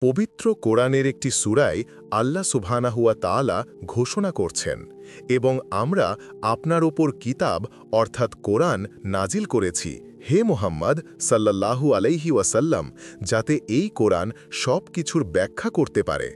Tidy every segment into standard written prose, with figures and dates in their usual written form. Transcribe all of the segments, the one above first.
পবিত্র কোরআনের একটি সূরায় আল্লাহ সুবহানাহু ওয়া তাআলা ঘোষণা করছেন, এবং আমরা আপনার ওপর কিতাব অর্থাৎ কোরআন নাজিল করেছি হে মুহাম্মদ সাল্লাল্লাহু আলাইহি ওয়াসাল্লাম, যাতে এই কোরআন সব কিছুর ব্যাখ্যা করতে পারে।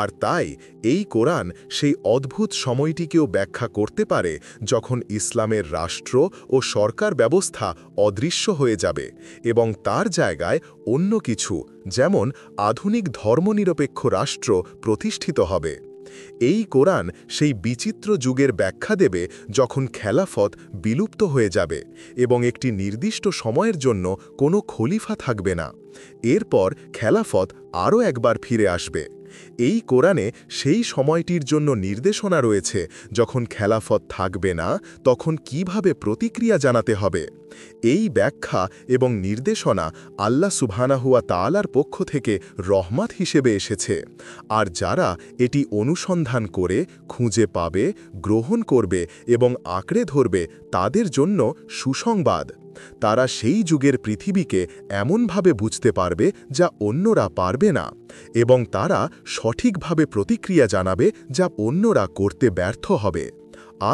আর তাই এই কোরআন সেই অদ্ভুত সময়টিকেও ব্যাখ্যা করতে পারে যখন ইসলামের রাষ্ট্র ও সরকার ব্যবস্থা অদৃশ্য হয়ে যাবে এবং তার জায়গায় অন্য কিছু, যেমন আধুনিক ধর্মনিরপেক্ষ রাষ্ট্র প্রতিষ্ঠিত হবে। এই কোরআন সেই বিচিত্র যুগের ব্যাখ্যা দেবে যখন খেলাফত বিলুপ্ত হয়ে যাবে এবং একটি নির্দিষ্ট সময়ের জন্য কোনো খলিফা থাকবে না। এরপর খেলাফত আরও একবার ফিরে আসবে। এই কোরআনে সেই সময়টির জন্য নির্দেশনা রয়েছে যখন খেলাফত থাকবে না, তখন কিভাবে প্রতিক্রিয়া জানাতে হবে। এই ব্যাখ্যা এবং নির্দেশনা আল্লাহ সুবহানাহু ওয়া তাআলার পক্ষ থেকে রহমত হিসেবে এসেছে, আর যারা এটি অনুসন্ধান করে খুঁজে পাবে, গ্রহণ করবে এবং আঁকড়ে ধরবে তাদের জন্য সুসংবাদ। তারা সেই যুগের পৃথিবীকে এমনভাবে বুঝতে পারবে যা অন্যরা পারবে না, এবং তারা সঠিকভাবে প্রতিক্রিয়া জানাবে যা অন্যরা করতে ব্যর্থ হবে।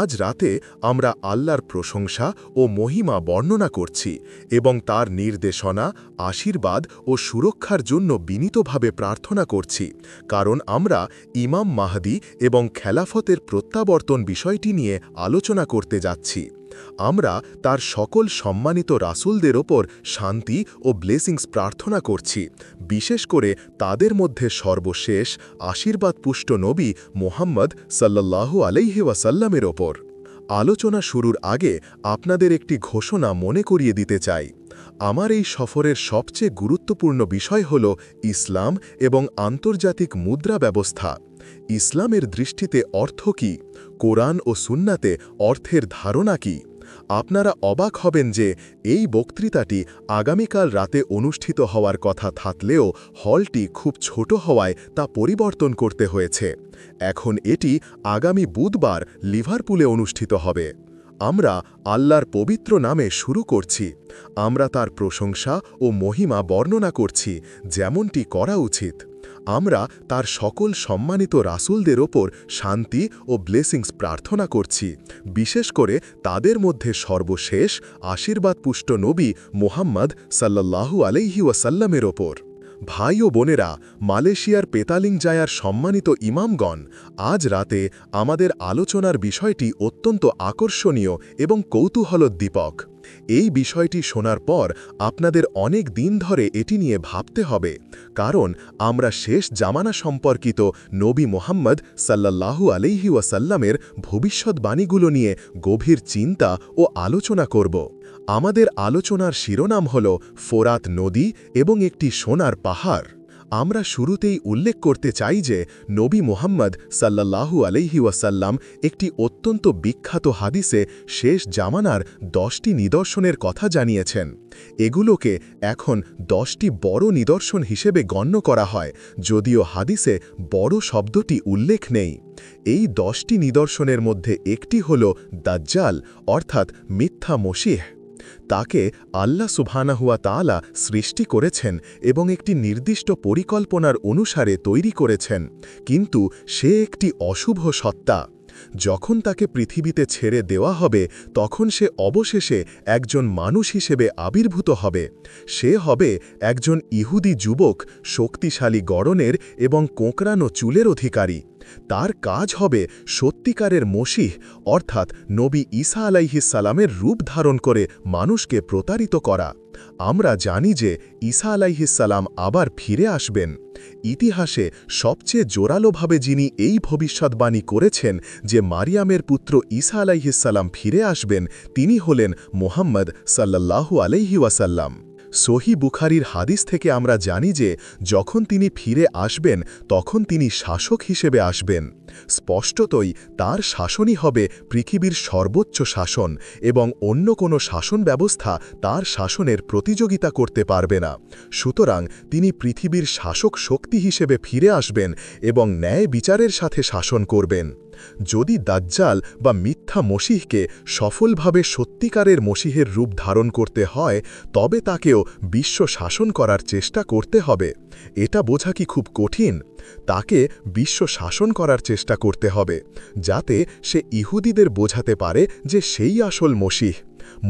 আজ রাতে আমরা আল্লাহর প্রশংসা ও মহিমা বর্ণনা করছি এবং তার নির্দেশনা, আশীর্বাদ ও সুরক্ষার জন্য বিনীতভাবে প্রার্থনা করছি, কারণ আমরা ইমাম মাহদী এবং খেলাফতের প্রত্যাবর্তন বিষয়টি নিয়ে আলোচনা করতে যাচ্ছি। আমরা তার সকল সম্মানিত রাসূলদের ওপর শান্তি ও ব্লেসিংস প্রার্থনা করছি, বিশেষ করে তাদের মধ্যে সর্বশেষ আশীর্বাদপুষ্ট নবী মুহাম্মদ সাল্লাল্লাহু আলাইহি ওয়াসাল্লামের ওপর। আলোচনা শুরুর আগে আপনাদের একটি ঘোষণা মনে করিয়ে দিতে চাই। আমার এই সফরের সবচেয়ে গুরুত্বপূর্ণ বিষয় হল ইসলাম এবং আন্তর্জাতিক মুদ্রা ব্যবস্থা। ইসলামের দৃষ্টিতে অর্থ কী? কোরআন ও সুন্নাতে অর্থের ধারণা কী? আপনারা অবাক হবেন যে এই বক্তৃতাটি আগামীকাল রাতে অনুষ্ঠিত হওয়ার কথা থাকলেও হলটি খুব ছোট হওয়ায় তা পরিবর্তন করতে হয়েছে। এখন এটি আগামী বুধবার লিভারপুলে অনুষ্ঠিত হবে। আমরা আল্লাহর পবিত্র নামে শুরু করছি। আমরা তার প্রশংসা ও মহিমা বর্ণনা করছি, যেমনটি করা উচিত। আমরা তার সকল সম্মানিত রাসূলদের ওপর শান্তি ও ব্লেসিংস প্রার্থনা করছি, বিশেষ করে তাদের মধ্যে সর্বশেষ আশীর্বাদপুষ্ট নবী মুহাম্মদ সাল্লাল্লাহু আলাইহি ওয়াসাল্লামের ওপর। ভাই ও বোনেরা, মালয়েশিয়ার পেতালিং জায়ার সম্মানিত ইমামগণ, আজ রাতে আমাদের আলোচনার বিষয়টি অত্যন্ত আকর্ষণীয় এবং কৌতূহলোদ্দীপক। এই বিষয়টি শোনার পর আপনাদের অনেক দিন ধরে এটি নিয়ে ভাবতে হবে, কারণ আমরা শেষ জামানা সম্পর্কিত নবী মুহাম্মদ সাল্লাল্লাহু আলাইহি ওয়াসাল্লামের ভবিষ্যৎবাণীগুলো নিয়ে গভীর চিন্তা ও আলোচনা করব। আমাদের আলোচনার শিরোনাম হল ফোরাত নদী এবং একটি সোনার পাহাড়। আমরা শুরুতেই উল্লেখ করতে চাই যে নবী মুহাম্মদ সাল্লাল্লাহু আলাইহি ওয়াসাল্লাম একটি অত্যন্ত বিখ্যাত হাদিসে শেষ জামানার 10টি নিদর্শনের কথা জানিয়েছেন। এগুলোকে এখন 10টি বড় নিদর্শন হিসেবে গণ্য করা হয়, যদিও হাদিসে বড় শব্দটি উল্লেখ নেই। এই 10টি নিদর্শনের মধ্যে একটি হল দাজ্জাল, অর্থাৎ মিথ্যা মসিহ। তাকে আল্লাহ সুবহানাহু ওয়া তাআলা সৃষ্টি করেছেন এবং একটি নির্দিষ্ট পরিকল্পনার অনুসারে তৈরি করেছেন, কিন্তু সে একটি অশুভ সত্তা। যখন তাকে পৃথিবীতে ছেড়ে দেওয়া হবে, তখন সে অবশেষে একজন মানুষ হিসেবে আবির্ভূত হবে। সে হবে একজন ইহুদি যুবক, শক্তিশালী গড়নের এবং কোঁকড়ানো চুলের অধিকারী। তার কাজ হবে সত্যিকারের মসিহ, অর্থাৎ নবী ঈসা আলাইহিস সালামের রূপ ধারণ করে মানুষকে প্রতারিত করা। আমরা জানি যে ঈসা আলাইহিস সালাম আবার ফিরে আসবেন। ইতিহাসে সবচেয়ে জোরালোভাবে যিনি এই ভবিষ্যৎবাণী করেছেন যে মারিয়ামের পুত্র ঈসা আলাইহিস সালাম ফিরে আসবেন, তিনি হলেন মুহাম্মদ সাল্লাল্লাহু আলাইহি ওয়াসাল্লাম। সহিহ বুখারীর হাদিস থেকে আমরা জানি যে যখন তিনি ফিরে আসবেন, তখন তিনি শাসক হিসেবে আসবেন। স্পষ্টতই তার শাসনই হবে পৃথিবীর সর্বোচ্চ শাসন, এবং অন্য কোনো শাসন ব্যবস্থা তার শাসনের প্রতিযোগিতা করতে পারবে না। সুতরাং তিনি পৃথিবীর শাসক শক্তি হিসেবে ফিরে আসবেন এবং ন্যায় বিচারের সাথে শাসন করবেন। যদি দাজ্জাল বা মিথ্যা মসিহকে সফলভাবে সত্যিকারের মসিহের রূপ ধারণ করতে হয়, তবে তাকেও বিশ্ব শাসন করার চেষ্টা করতে হবে। এটা বোঝা কি খুব কঠিন? তাকে বিশ্ব শাসন করার চেষ্টা করতে হবে, যাতে সে ইহুদিদের বোঝাতে পারে যে সেই আসল মসিহ।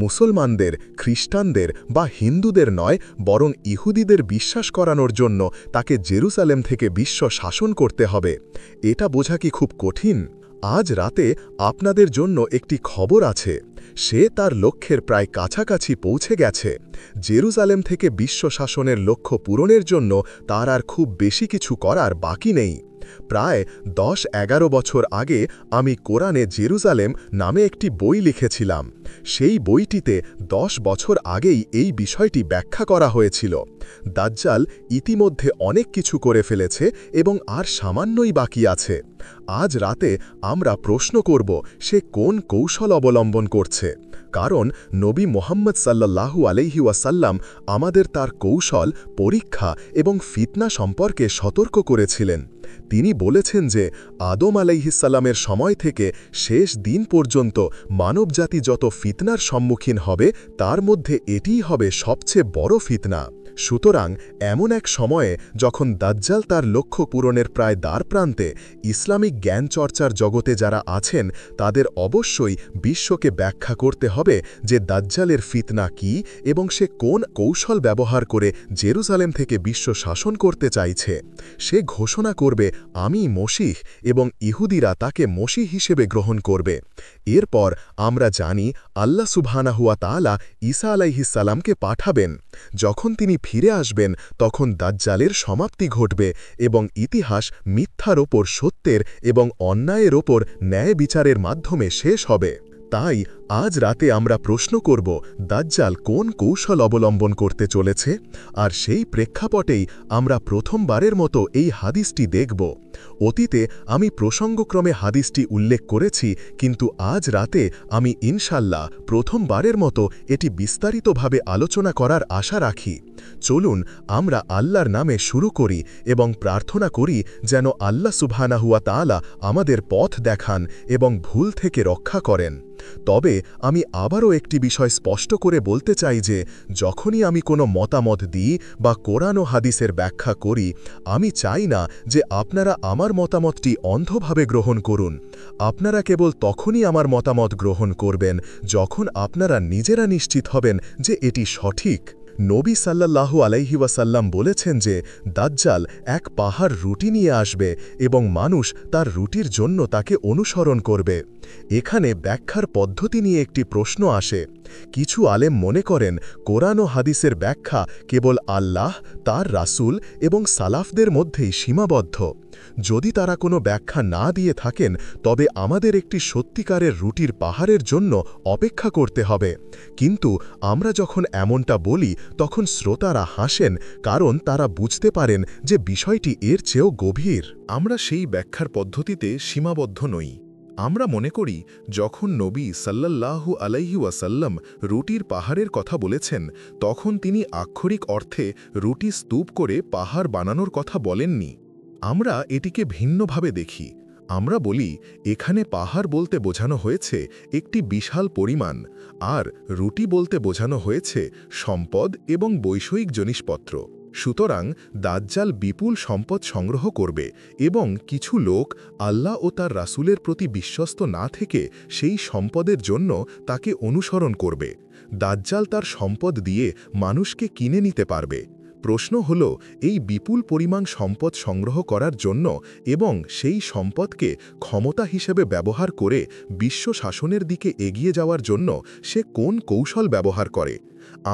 মুসলমানদের, খ্রিস্টানদের বা হিন্দুদের নয়, বরং ইহুদিদের বিশ্বাস করানোর জন্য তাকে জেরুসালেম থেকে বিশ্ব শাসন করতে হবে। এটা বোঝা কি খুব কঠিন? আজ রাতে আপনাদের জন্য একটি খবর আছে। সে তার লক্ষ্যের প্রায় কাছাকাছি পৌঁছে গেছে। জেরুসালেম থেকে বিশ্ব শাসনের লক্ষ্য পূরণের জন্য তার আর খুব বেশি কিছু করার বাকি নেই। প্রায় 10-11 বছর আগে আমি কোরআনে জেরুজালেম নামে একটি বই লিখেছিলাম। সেই বইটিতে 10 বছর আগেই এই বিষয়টি ব্যাখ্যা করা হয়েছিল। দাজ্জাল ইতিমধ্যে অনেক কিছু করে ফেলেছে এবং আর সামান্যই বাকি আছে। আজ রাতে আমরা প্রশ্ন করব সে কোন কৌশল অবলম্বন করছে, কারণ নবী মুহাম্মদ সাল্লাল্লাহু আলাইহি ওয়াসাল্লাম আমাদের তার কৌশল, পরীক্ষা এবং ফিতনা সম্পর্কে সতর্ক করেছিলেন। তিনি বলেছেন যে আদম আলাইহিসসালামের সময় থেকে শেষ দিন পর্যন্ত মানবজাতি যত ফিতনার সম্মুখীন হবে, তার মধ্যে এটিই হবে সবচেয়ে বড় ফিতনা। সুতরাং এমন এক সময়ে যখন দাজ্জাল তার লক্ষ্য পূরণের প্রায় দ্বারপ্রান্তে, ইসলামিক জ্ঞান চর্চার জগতে যারা আছেন তাদের অবশ্যই বিশ্বকে ব্যাখ্যা করতে হবে যে দাজ্জালের ফিতনা কি এবং সে কোন কৌশল ব্যবহার করে জেরুসালেম থেকে বিশ্ব শাসন করতে চাইছে। সে ঘোষণা করবে আমি মসিহ এবং ইহুদিরা তাকে মসিহ হিসেবে গ্রহণ করবে। এরপর আমরা জানি আল্লাহ সুবহানাহু ওয়া তাআলা ঈসা আলাইহিসসালামকে পাঠাবেন। যখন তিনি ফিরে আসবেন তখন দাজ্জালের সমাপ্তি ঘটবে এবং ইতিহাস মিথ্যার ওপর সত্যের এবং অন্যায়ের ওপর ন্যায় বিচারের মাধ্যমে শেষ হবে। তাই আজ রাতে আমরা প্রশ্ন করব দাজ্জাল কোন কৌশল অবলম্বন করতে চলেছে, আর সেই প্রেক্ষাপটেই আমরা প্রথমবারের মতো এই হাদিসটি দেখব। অতীতে আমি প্রসঙ্গক্রমে হাদিসটি উল্লেখ করেছি, কিন্তু আজ রাতে আমি ইনশাল্লাহ প্রথমবারের মতো এটি বিস্তারিতভাবে আলোচনা করার আশা রাখি। চলুন আমরা আল্লাহর নামে শুরু করি এবং প্রার্থনা করি যেন আল্লাহ সুবহানাহু ওয়া তাআলা আমাদের পথ দেখান এবং ভুল থেকে রক্ষা করেন। তবে আমি আবারও একটি বিষয় স্পষ্ট করে বলতে চাই যে যখনই আমি কোনো মতামত দিই বা কোরআন ও হাদিসের ব্যাখ্যা করি, আমি চাই না যে আপনারা আমার মতামতটি অন্ধভাবে গ্রহণ করুন। আপনারা কেবল তখনই আমার মতামত গ্রহণ করবেন যখন আপনারা নিজেরা নিশ্চিত হবেন যে এটি সঠিক। নবী সাল্লাল্লাহু আলাইহি ওয়াসাল্লাম বলেছেন যে দাজ্জাল এক পাহাড় রুটি নিয়ে আসবে এবং মানুষ তার রুটির জন্য তাকে অনুসরণ করবে। এখানে ব্যাখ্যার পদ্ধতি নিয়ে একটি প্রশ্ন আসে। কিছু আলেম মনে করেন কোরআন ও হাদিসের ব্যাখ্যা কেবল আল্লাহ, তার রাসূল এবং সালাফদের মধ্যেই সীমাবদ্ধ। যদি তারা কোনো ব্যাখ্যা না দিয়ে থাকেন, তবে আমাদের একটি সত্যিকারের রুটির পাহাড়ের জন্য অপেক্ষা করতে হবে। কিন্তু আমরা যখন এমনটা বলি তখন শ্রোতারা হাসেন, কারণ তারা বুঝতে পারেন যে বিষয়টি এর চেয়েও গভীর। আমরা সেই ব্যাখ্যার পদ্ধতিতে সীমাবদ্ধ নই। আমরা মনে করি যখন নবী সাল্লাল্লাহু আলাইহি ওয়াসাল্লাম রুটির পাহাড়ের কথা বলেছেন, তখন তিনি আক্ষরিক অর্থে রুটি স্তূপ করে পাহাড় বানানোর কথা বলেননি। আমরা এটিকে ভিন্নভাবে দেখি। আমরা বলি এখানে পাহাড় বলতে বোঝানো হয়েছে একটি বিশাল পরিমাণ, আর রুটি বলতে বোঝানো হয়েছে সম্পদ এবং বৈষয়িক জিনিসপত্র। সুতরাং দাজ্জাল বিপুল সম্পদ সংগ্রহ করবে এবং কিছু লোক আল্লাহ ও তার রাসূলের প্রতি বিশ্বস্ত না থেকে সেই সম্পদের জন্য তাকে অনুসরণ করবে। দাজ্জাল তার সম্পদ দিয়ে মানুষকে কিনে নিতে পারবে। প্রশ্ন হল, এই বিপুল পরিমাণ সম্পদ সংগ্রহ করার জন্য এবং সেই সম্পদকে ক্ষমতা হিসেবে ব্যবহার করে বিশ্ব শাসনের দিকে এগিয়ে যাওয়ার জন্য সে কোন কৌশল ব্যবহার করে।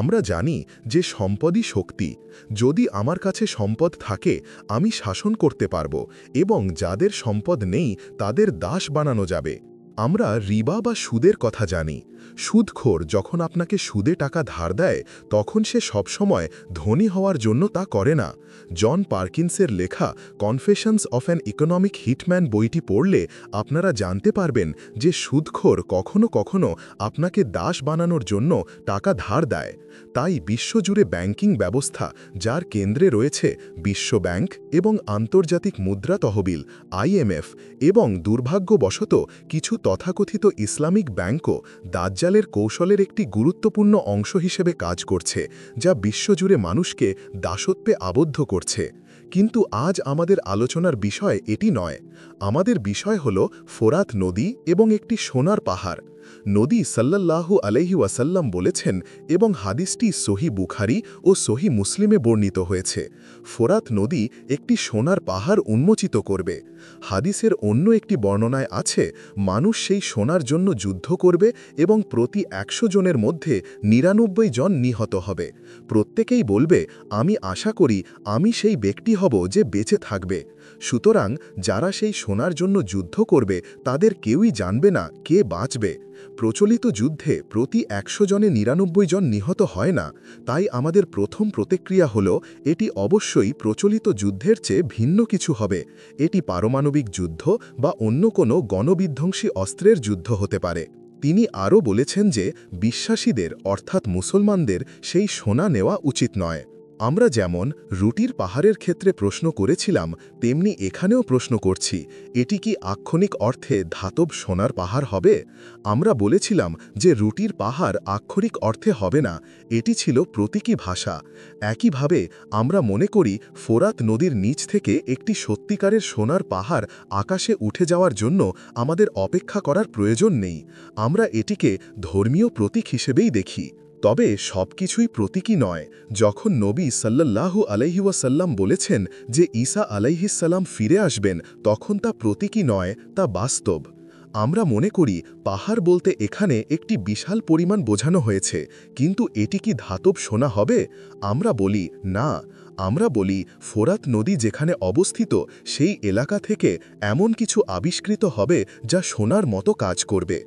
আমরা জানি যে সম্পদই শক্তি। যদি আমার কাছে সম্পদ থাকে, আমি শাসন করতে পারব এবং যাদের সম্পদ নেই তাদের দাস বানানো যাবে। আমরা রিবা বা সুদের কথা জানি। সুদখোর যখন আপনাকে সুদে টাকা ধার দেয় তখন সে সবসময় ধনী হওয়ার জন্য তা করে না। জন পার্কিন্সের লেখা confessions of an economic hitman বইটি পড়লে আপনারা জানতে পারবেন যে সুদখোর কখনো কখনো আপনাকে দাস বানানোর জন্য টাকা ধার দেয়। তাই বিশ্বজুড়ে ব্যাংকিং ব্যবস্থা, যার কেন্দ্রে রয়েছে বিশ্ব ব্যাংক এবং আন্তর্জাতিক মুদ্রা তহবিল IMF, এবং দুর্ভাগ্যবশত কিছু তথাকথিত ইসলামিক ব্যাংকও দাজ্জালের কৌশলের একটি গুরুত্বপূর্ণ অংশ হিসেবে কাজ করছে, যা বিশ্বজুড়ে মানুষকে দাসত্বে আবদ্ধ করছে। কিন্তু আজ আমাদের আলোচনার বিষয় এটি নয়। আমাদের বিষয় হল ফোরাত নদী এবং একটি সোনার পাহাড়। নদী সাল্লাল্লাহু আলাইহি ওয়াসাল্লাম বলেছেন এবং হাদিসটি সহি বুখারী ও সহি মুসলিমে বর্ণিত হয়েছে, ফোরাত নদী একটি সোনার পাহাড় উন্মোচিত করবে। হাদিসের অন্য একটি বর্ণনায় আছে, মানুষ সেই সোনার জন্য যুদ্ধ করবে এবং প্রতি 100 জনের মধ্যে 99 জন নিহত হবে। প্রত্যেকেই বলবে, আমি আশা করি আমি সেই ব্যক্তি হব যে বেঁচে থাকবে। সুতরাং যারা সেই সোনার জন্য যুদ্ধ করবে তাদের কেউই জানবে না কে বাঁচবে। প্রচলিত যুদ্ধে প্রতি 100 জনে 99 জন নিহত হয় না। তাই আমাদের প্রথম প্রতিক্রিয়া হল, এটি অবশ্যই প্রচলিত যুদ্ধের চেয়ে ভিন্ন কিছু হবে। এটি পারমাণবিক যুদ্ধ বা অন্য কোনো গণবিধ্বংসী অস্ত্রের যুদ্ধ হতে পারে। তিনি আরও বলেছেন যে বিশ্বাসীদের অর্থাৎ মুসলমানদের সেই সোনা নেওয়া উচিত নয়। আমরা যেমন রুটির পাহাড়ের ক্ষেত্রে প্রশ্ন করেছিলাম, তেমনি এখানেও প্রশ্ন করছি, এটি কি আক্ষরিক অর্থে ধাতব সোনার পাহাড় হবে? আমরা বলেছিলাম যে রুটির পাহাড় আক্ষরিক অর্থে হবে না, এটি ছিল প্রতীকী ভাষা। একইভাবে আমরা মনে করি ফোরাত নদীর নিচ থেকে একটি সত্যিকারের সোনার পাহাড় আকাশে উঠে যাওয়ার জন্য আমাদের অপেক্ষা করার প্রয়োজন নেই। আমরা এটিকে ধর্মীয় প্রতীক হিসেবেই দেখি। তবে সবকিছুই প্রতীকী নয়। যখন নবী সাল্লাল্লাহু আলাইহি ওয়াসাল্লাম বলেছেন যে ঈসা আলাইহিসসালাম ফিরে আসবেন, তখন তা প্রতীকী নয়, তা বাস্তব। আমরা মনে করি পাহাড় বলতে এখানে একটি বিশাল পরিমাণ বোঝানো হয়েছে, কিন্তু এটি কি ধাতব সোনা হবে? আমরা বলি না। আমরা বলি ফোরাত নদী যেখানে অবস্থিত সেই এলাকা থেকে এমন কিছু আবিষ্কৃত হবে যা সোনার মতো কাজ করবে,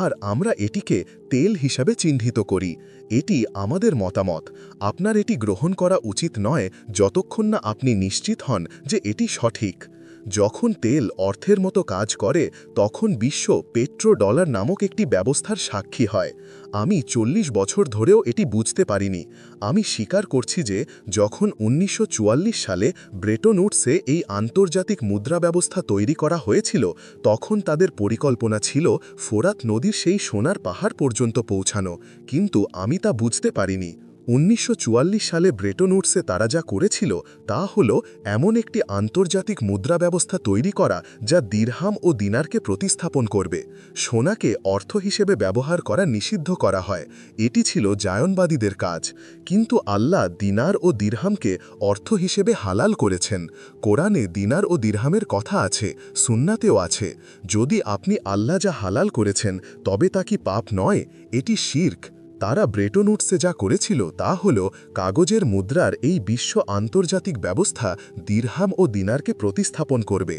আর আমরা এটিকে তেল হিসাবে চিহ্নিত করি। এটি আমাদের মতামত। আপনার এটি গ্রহণ করা উচিত নয় যতক্ষণ না আপনি নিশ্চিত হন যে এটি সঠিক। যখন তেল অর্থের মতো কাজ করে তখন বিশ্ব পেট্রো ডলার নামক একটি ব্যবস্থার সাক্ষী হয়। আমি 40 বছর ধরেও এটি বুঝতে পারিনি। আমি স্বীকার করছি যে যখন 1944 সালে ব্রেটন উডসে এই আন্তর্জাতিক মুদ্রা ব্যবস্থা তৈরি করা হয়েছিল, তখন তাদের পরিকল্পনা ছিল ফোরাত নদীর সেই সোনার পাহাড় পর্যন্ত পৌঁছানো, কিন্তু আমি তা বুঝতে পারিনি। 1944 সালে ব্রেটন উডসে তারা যা করেছিল তা হল এমন একটি আন্তর্জাতিক মুদ্রা ব্যবস্থা তৈরি করা যা দিরহাম ও দিনারকে প্রতিস্থাপন করবে। সোনাকে অর্থ হিসেবে ব্যবহার করা নিষিদ্ধ করা হয়। এটি ছিল জায়নবাদীদের কাজ। কিন্তু আল্লাহ দিনার ও দিরহামকে অর্থ হিসেবে হালাল করেছেন। কোরআনে দিনার ও দিরহামের কথা আছে, সুন্নাতেও আছে। যদি আপনি আল্লাহ যা হালাল করেছেন তবে তা কি পাপ নয়? এটি শিরক। তারা ব্রেটন উডসে যা করেছিল তা হল কাগজের মুদ্রার এই বিশ্ব আন্তর্জাতিক ব্যবস্থা দিরহাম ও দিনারকে প্রতিস্থাপন করবে,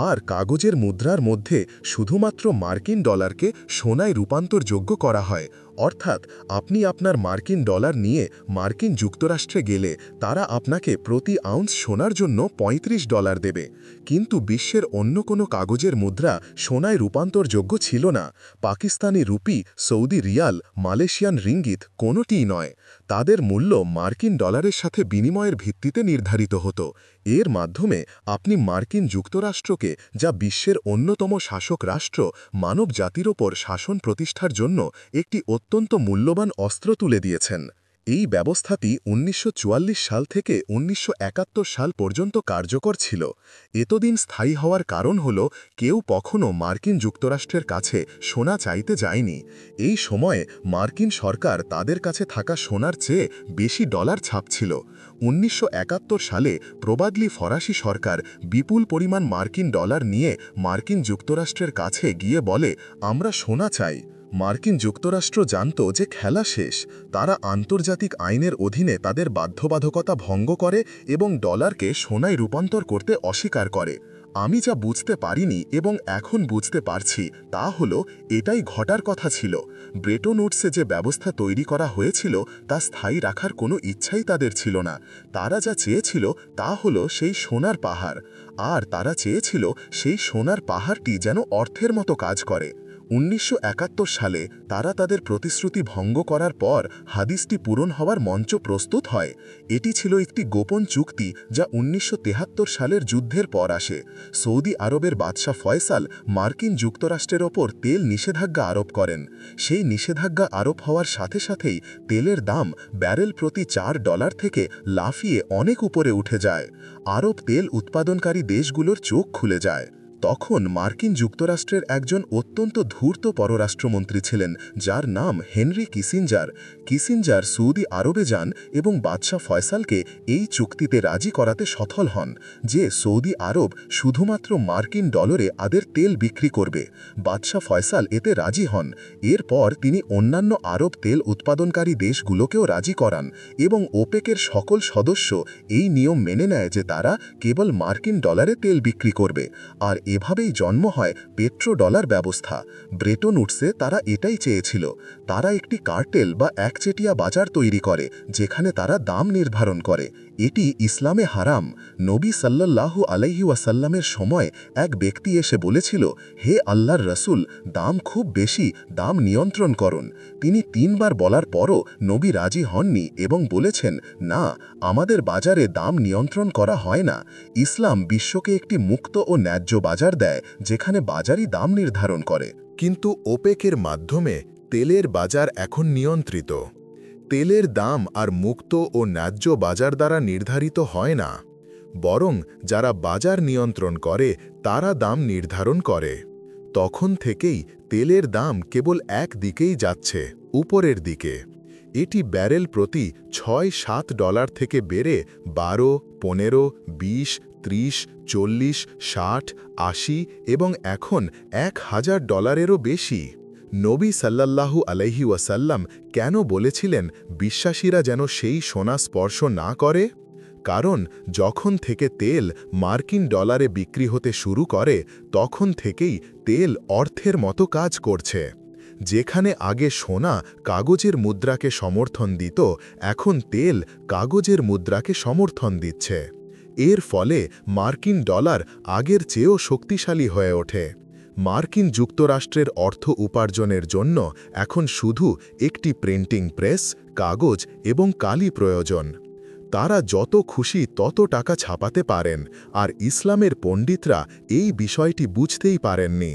আর কাগজের মুদ্রার মধ্যে শুধুমাত্র মার্কিন ডলারকে সোনায় রূপান্তরযোগ্য করা হয়। অর্থাৎ আপনি আপনার মার্কিন ডলার নিয়ে মার্কিন যুক্তরাষ্ট্রে গেলে তারা আপনাকে প্রতি আউন্স সোনার জন্য $35 দেবে। কিন্তু বিশ্বের অন্য কোনো কাগজের মুদ্রা সোনায় রূপান্তরযোগ্য ছিল না। Pakistani rupee, Saudi Real, Malaysian ringgit কোনোটিই নয়। তাদের মূল্য মার্কিন ডলারের সাথে বিনিময়ের ভিত্তিতে নির্ধারিত হতো। এর মাধ্যমে আপনি মার্কিন যুক্তরাষ্ট্রকে, যা বিশ্বের অন্যতম শাসক রাষ্ট্র, মানব জাতির ওপর শাসন প্রতিষ্ঠার জন্য একটি অত্যন্ত মূল্যবান অস্ত্র তুলে দিয়েছেন। এই ব্যবস্থাটি 1944 সাল থেকে 1971 সাল পর্যন্ত কার্যকর ছিল। এতদিন স্থায়ী হওয়ার কারণ হল কেউ কখনও মার্কিন যুক্তরাষ্ট্রের কাছে সোনা চাইতে যায়নি। এই সময়ে মার্কিন সরকার তাদের কাছে থাকা সোনার চেয়ে বেশি ডলার ছাপছিল। 1971 সালে প্রবাদলি ফরাসি সরকার বিপুল পরিমাণ মার্কিন ডলার নিয়ে মার্কিন যুক্তরাষ্ট্রের কাছে গিয়ে বলে, আমরা সোনা চাই। মার্কিন যুক্তরাষ্ট্র জানত যে খেলা শেষ। তারা আন্তর্জাতিক আইনের অধীনে তাদের বাধ্যবাধকতা ভঙ্গ করে এবং ডলারকে সোনায় রূপান্তর করতে অস্বীকার করে। আমি যা বুঝতে পারিনি এবং এখন বুঝতে পারছি তা হলো এটাই ঘটার কথা ছিল। ব্রেটন উডসে যে ব্যবস্থা তৈরি করা হয়েছিল তা স্থায়ী রাখার কোনো ইচ্ছাই তাদের ছিল না। তারা যা চেয়েছিল তা হলো সেই সোনার পাহাড়, আর তারা চেয়েছিল সেই সোনার পাহাড়টি যেন অর্থের মতো কাজ করে। 1971 সালে তারা তাদের প্রতিশ্রুতি ভঙ্গ করার পর হাদিসটি পূরণ হওয়ার মঞ্চ প্রস্তুত হয়। এটি ছিল একটি গোপন চুক্তি যা 1973 সালের যুদ্ধের পর আসে। সৌদি আরবের বাদশাহ ফয়সাল মার্কিন যুক্তরাষ্ট্রের ওপর তেল নিষেধাজ্ঞা আরোপ করেন। সেই নিষেধাজ্ঞা আরোপ হওয়ার সাথে সাথেই তেলের দাম ব্যারেল প্রতি $4 থেকে লাফিয়ে অনেক উপরে উঠে যায়। আরব তেল উৎপাদনকারী দেশগুলোর চোখ খুলে যায়। তখন মার্কিন যুক্তরাষ্ট্রের একজন অত্যন্ত ধূর্ত পররাষ্ট্রমন্ত্রী ছিলেন, যার নাম হেনরি কিসিঞ্জার। কিসিঞ্জার সৌদি আরবে যান এবং বাদশাহ ফয়সালকে এই চুক্তিতে রাজি করাতে সফল হন যে সৌদি আরব শুধুমাত্র মার্কিন ডলারে আদের তেল বিক্রি করবে। বাদশাহ ফয়সাল এতে রাজি হন। এরপর তিনি অন্যান্য আরব তেল উৎপাদনকারী দেশগুলোকেও রাজি করান এবং ওপেকের সকল সদস্য এই নিয়ম মেনে নেয় যে তারা কেবল মার্কিন ডলারে তেল বিক্রি করবে। আর এভাবেই জন্ম হয় পেট্রো ডলার ব্যবস্থা। ব্রেটন উডসে তারা এটাই চেয়েছিল। তারা একটি কার্টেল বা একচেটিয়া বাজার তৈরি করে যেখানে তারা দাম নির্ধারণ করে। এটি ইসলামে হারাম। নবী সাল্লাল্লাহু আলাইহি ওয়াসাল্লামের সময় এক ব্যক্তি এসে বলেছিল, হে আল্লাহর রসুল, দাম খুব বেশি, দাম নিয়ন্ত্রণ করুন। তিনি 3 বার বলার পরও নবী রাজি হননি এবং বলেছেন, না, আমাদের বাজারে দাম নিয়ন্ত্রণ করা হয় না। ইসলাম বিশ্বকে একটি মুক্ত ও ন্যায্য বাজার দেয় যেখানে বাজারই দাম নির্ধারণ করে। কিন্তু ওপেকের মাধ্যমে তেলের বাজার এখন নিয়ন্ত্রিত। তেলের দাম আর মুক্ত ও ন্যায্য বাজার দ্বারা নির্ধারিত হয় না, বরং যারা বাজার নিয়ন্ত্রণ করে তারা দাম নির্ধারণ করে। তখন থেকেই তেলের দাম কেবল এক দিকেই যাচ্ছে, উপরের দিকে। এটি ব্যারেল প্রতি $6-7 থেকে বেড়ে 12, 15, 20, 30, 40, 60, 80 এবং এখন $1000-এরও বেশি। নবী সাল্লাল্লাহু আলাইহি ওয়াসাল্লাম কেন বলেছিলেন বিশ্বাসীরা যেন সেই সোনা স্পর্শ না করে? কারণ যখন থেকে তেল মার্কিন ডলারে বিক্রি হতে শুরু করে তখন থেকেই তেল অর্থের মতো কাজ করছে। যেখানে আগে সোনা কাগজের মুদ্রাকে সমর্থন দিত, এখন তেল কাগজের মুদ্রাকে সমর্থন দিচ্ছে। এর ফলে মার্কিন ডলার আগের চেয়েও শক্তিশালী হয়ে ওঠে। মার্কিন যুক্তরাষ্ট্রের অর্থ উপার্জনের জন্য এখন শুধু একটি প্রিন্টিং প্রেস, কাগজ এবং কালি প্রয়োজন। তারা যত খুশি তত টাকা ছাপাতে পারেন, আর ইসলামের পণ্ডিতরা এই বিষয়টি বুঝতেই পারেননি।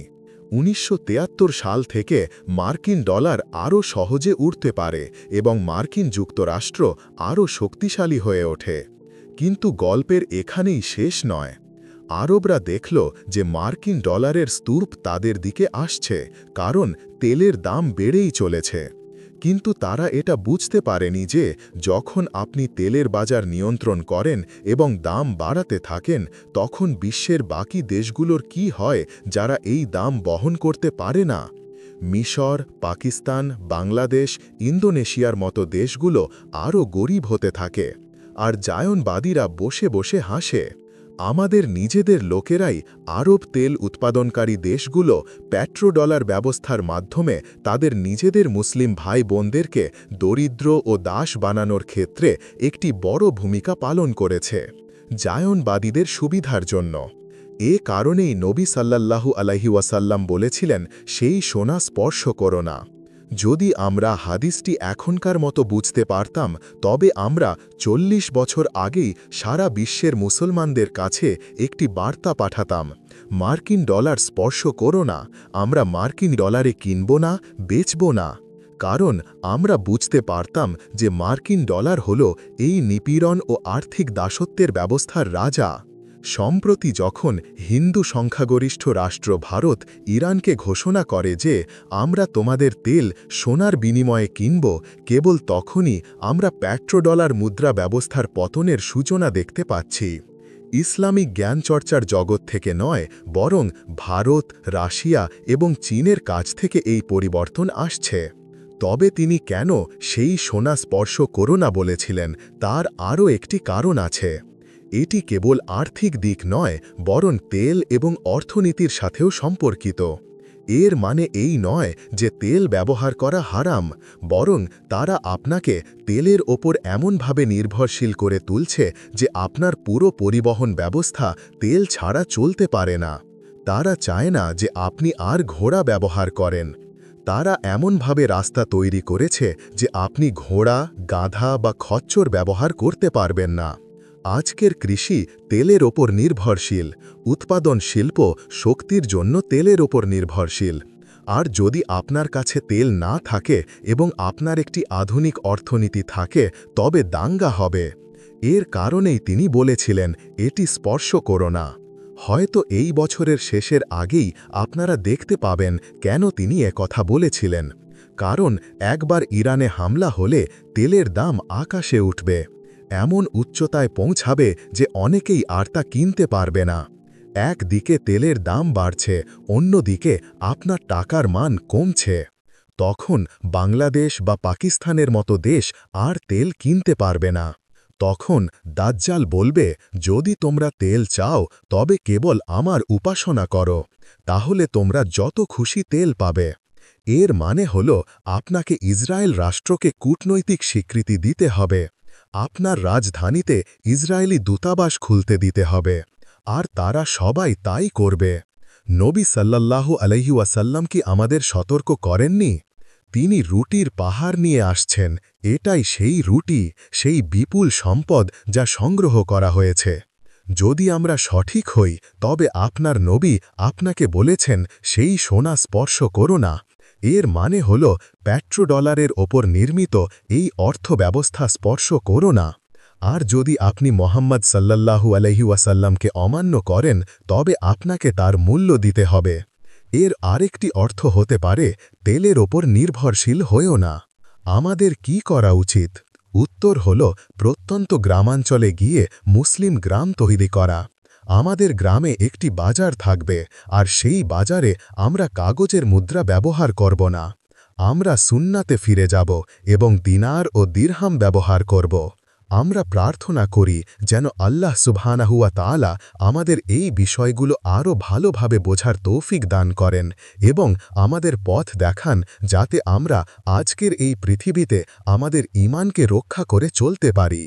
1973 সাল থেকে মার্কিন ডলার আরও সহজে উঠতে পারে এবং মার্কিন যুক্তরাষ্ট্র আরও শক্তিশালী হয়ে ওঠে। কিন্তু গল্পের এখানেই শেষ নয়। আরবরা দেখল যে মার্কিন ডলারের স্তূপ তাদের দিকে আসছে, কারণ তেলের দাম বেড়েই চলেছে। কিন্তু তারা এটা বুঝতে পারেনি যে যখন আপনি তেলের বাজার নিয়ন্ত্রণ করেন এবং দাম বাড়াতে থাকেন, তখন বিশ্বের বাকি দেশগুলোর কি হয় যারা এই দাম বহন করতে পারে না। মিশর, পাকিস্তান, বাংলাদেশ, ইন্দোনেশিয়ার মতো দেশগুলো আরও গরিব হতে থাকে, আর জায়নবাদীরা বসে বসে হাসে। আমাদের নিজেদের লোকেরাই আরব তেল উৎপাদনকারী দেশগুলো পেট্রোডলার ব্যবস্থার মাধ্যমে তাদের নিজেদের মুসলিম ভাই বোনদেরকে দরিদ্র ও দাস বানানোর ক্ষেত্রে একটি বড় ভূমিকা পালন করেছে, জায়নবাদীদের সুবিধার জন্য। এ কারণেই নবী সাল্লাল্লাহু আলাইহি ওয়াসাল্লাম বলেছিলেন, সেই সোনা স্পর্শ করো না। যদি আমরা হাদিসটি এখনকার মতো বুঝতে পারতাম, তবে আমরা 40 বছর আগেই সারা বিশ্বের মুসলমানদের কাছে একটি বার্তা পাঠাতাম, মার্কিন ডলার স্পর্শ করো না, আমরা মার্কিন ডলারে কিনব না, বেচব না। কারণ আমরা বুঝতে পারতাম যে মার্কিন ডলার হল এই নিপীড়ন ও আর্থিক দাসত্বের ব্যবস্থার রাজা। সম্প্রতি যখন হিন্দু সংখ্যাগরিষ্ঠ রাষ্ট্র ভারত ইরানকে ঘোষণা করে যে আমরা তোমাদের তেল সোনার বিনিময়ে কিনব, কেবল তখনই আমরা পেট্রোডলার মুদ্রা ব্যবস্থার পতনের সূচনা দেখতে পাচ্ছি। ইসলামিক জ্ঞানচর্চার জগৎ থেকে নয়, বরং ভারত, রাশিয়া এবং চীনের কাছ থেকে এই পরিবর্তন আসছে। তবে তিনি কেন সেই সোনা স্পর্শ করো না বলেছিলেন, তার আরও একটি কারণ আছে। এটি কেবল আর্থিক দিক নয়, বরং তেল এবং অর্থনীতির সাথেও সম্পর্কিত। এর মানে এই নয় যে তেল ব্যবহার করা হারাম, বরং তারা আপনাকে তেলের ওপর এমনভাবে নির্ভরশীল করে তুলছে যে আপনার পুরো পরিবহন ব্যবস্থা তেল ছাড়া চলতে পারে না। তারা চায় না যে আপনি আর ঘোড়া ব্যবহার করেন। তারা এমনভাবে রাস্তা তৈরি করেছে যে আপনি ঘোড়া, গাধা বা খচ্চর ব্যবহার করতে পারবেন না। আজকের কৃষি তেলের ওপর নির্ভরশীল, উৎপাদন শিল্প শক্তির জন্য তেলের ওপর নির্ভরশীল। আর যদি আপনার কাছে তেল না থাকে এবং আপনার একটি আধুনিক অর্থনীতি থাকে, তবে দাঙ্গা হবে। এর কারণেই তিনি বলেছিলেন, এটি স্পর্শ করো না। হয়তো এই বছরের শেষের আগেই আপনারা দেখতে পাবেন কেন তিনি কথা বলেছিলেন। কারণ একবার ইরানে হামলা হলে তেলের দাম আকাশে উঠবে, এমন উচ্চতায় পৌঁছাবে যে অনেকেই আর তা কিনতে পারবে না। একদিকে তেলের দাম বাড়ছে, অন্যদিকে আপনার টাকার মান কমছে। তখন বাংলাদেশ বা পাকিস্তানের মতো দেশ আর তেল কিনতে পারবে না। তখন দাজ্জাল বলবে, যদি তোমরা তেল চাও তবে কেবল আমার উপাসনা করো, তাহলে তোমরা যত খুশি তেল পাবে। এর মানে হল আপনাকে ইসরায়েল রাষ্ট্রকে কূটনৈতিক স্বীকৃতি দিতে হবে, আপনার রাজধানীতে ইসরায়েলি দূতাবাস খুলতে দিতে হবে, আর তারা সবাই তাই করবে। নবী সাল্লাল্লাহু আলাইহি ওয়াসাল্লাম কি আমাদের সতর্ক করেননি? তিনি রুটির পাহাড় নিয়ে আসছেন, এটাই সেই রুটি, সেই বিপুল সম্পদ যা সংগ্রহ করা হয়েছে। যদি আমরা সঠিক হই তবে আপনার নবী আপনাকে বলেছেন সেই সোনা স্পর্শ করো না। এর মানে হল পেট্রোডলারের ওপর নির্মিত এই অর্থব্যবস্থা স্পর্শ করো না। আর যদি আপনি মোহাম্মদ সাল্লাল্লাহু আলাইহি ওয়াসাল্লামকে অমান্য করেন তবে আপনাকে তার মূল্য দিতে হবে। এর আরেকটি অর্থ হতে পারে তেলের ওপর নির্ভরশীল হয়েও না। আমাদের কি করা উচিত? উত্তর হল প্রত্যন্ত গ্রামাঞ্চলে গিয়ে মুসলিম গ্রাম তৈরি করা। আমাদের গ্রামে একটি বাজার থাকবে, আর সেই বাজারে আমরা কাগজের মুদ্রা ব্যবহার করব না। আমরা সুন্নাতে ফিরে যাব এবং দিনার ও দিরহাম ব্যবহার করব। আমরা প্রার্থনা করি যেন আল্লাহ সুবহানাহু ওয়া তাআলা আমাদের এই বিষয়গুলো আরও ভালোভাবে বোঝার তৌফিক দান করেন এবং আমাদের পথ দেখান, যাতে আমরা আজকের এই পৃথিবীতে আমাদের ঈমানকে রক্ষা করে চলতে পারি।